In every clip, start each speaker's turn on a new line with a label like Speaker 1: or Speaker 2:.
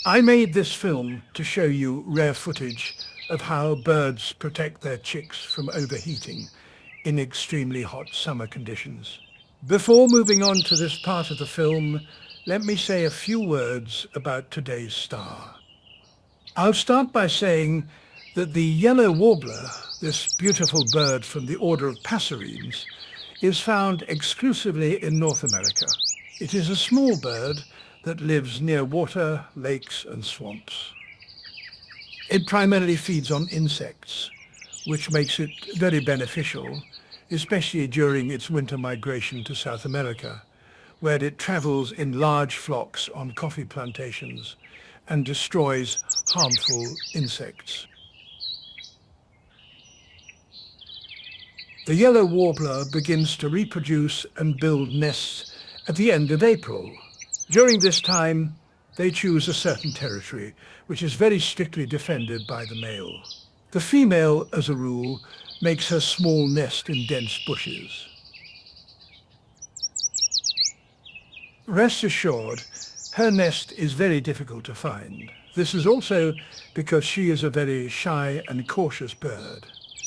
Speaker 1: I made this film to show you rare footage of how birds protect their chicks from overheating in extremely hot summer conditions. Before moving on to this part of the film, let me say a few words about today's star. I'll start by saying that the yellow warbler, this beautiful bird from the order of passerines, is found exclusively in North America. It is a small bird that lives near water, lakes and swamps. It primarily feeds on insects, which makes it very beneficial, especially during its winter migration to South America, where it travels in large flocks on coffee plantations and destroys harmful insects. The yellow warbler begins to reproduce and build nests at the end of April. During this time, they choose a certain territory, which is very strictly defended by the male. The female, as a rule, makes her small nest in dense bushes. Rest assured, her nest is very difficult to find. This is also because she is a very shy and cautious bird.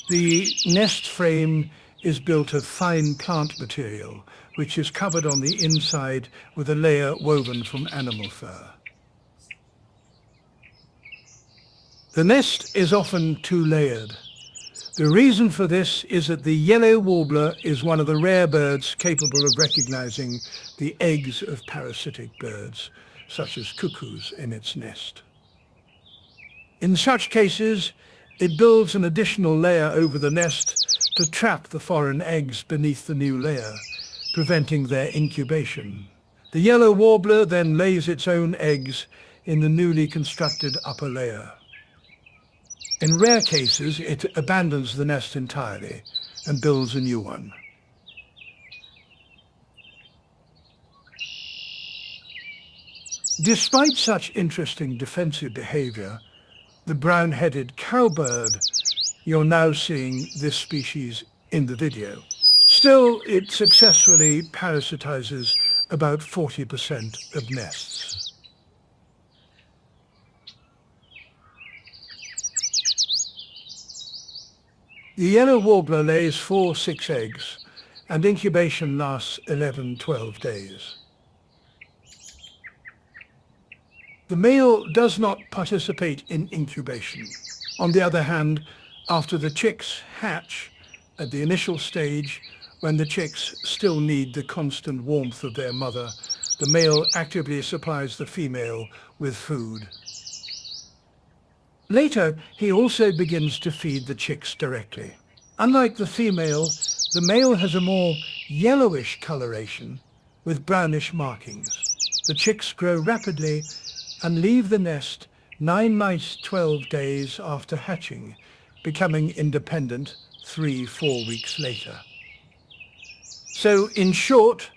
Speaker 1: The nest frame is built of fine plant material, which is covered on the inside with a layer woven from animal fur. The nest is often two-layered. The reason for this is that the yellow warbler is one of the rare birds capable of recognizing the eggs of parasitic birds, such as cuckoos, in its nest. In such cases, it builds an additional layer over the nest to trap the foreign eggs beneath the new layer, preventing their incubation. The yellow warbler then lays its own eggs in the newly constructed upper layer. In rare cases, it abandons the nest entirely and builds a new one. Despite such interesting defensive behavior, the brown-headed cowbird, you're now seeing this species in the video. Still, it successfully parasitizes about 40% of nests. The yellow warbler lays 4-6 eggs, and incubation lasts 11-12 days. The male does not participate in incubation. On the other hand, after the chicks hatch, at the initial stage, when the chicks still need the constant warmth of their mother, the male actively supplies the female with food. Later, he also begins to feed the chicks directly. Unlike the female, the male has a more yellowish coloration with brownish markings. The chicks grow rapidly and leave the nest 9-12 days after hatching, becoming independent 3-4 weeks later. So in short,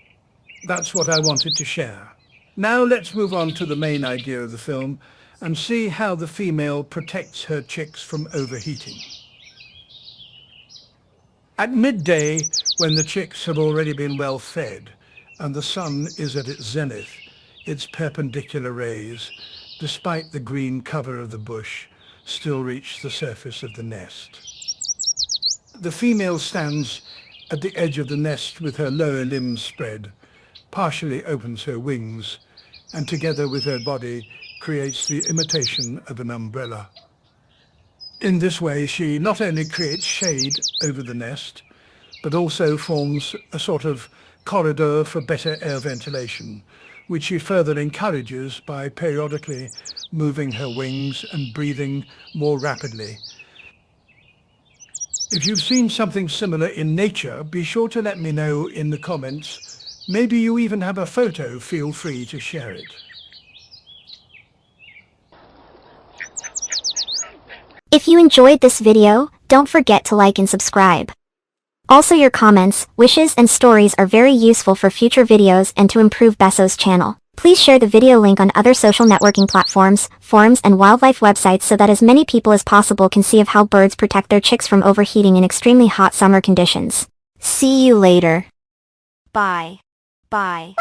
Speaker 1: that's what I wanted to share. Now let's move on to the main idea of the film and see how the female protects her chicks from overheating. At midday, when the chicks have already been well fed and the sun is at its zenith, its perpendicular rays, despite the green cover of the bush, still reach the surface of the nest. The female stands at the edge of the nest with her lower limbs spread, partially opens her wings, and together with her body creates the imitation of an umbrella. In this way, she not only creates shade over the nest, but also forms a sort of corridor for better air ventilation, which she further encourages by periodically moving her wings and breathing more rapidly. If you've seen something similar in nature, be sure to let me know in the comments. Maybe you even have a photo, feel free to share it.
Speaker 2: If you enjoyed this video, don't forget to like and subscribe. Also, your comments, wishes and stories are very useful for future videos and to improve Besso's channel. Please share the video link on other social networking platforms, forums and wildlife websites so that as many people as possible can see of how birds protect their chicks from overheating in extremely hot summer conditions. See you later. Bye. Bye.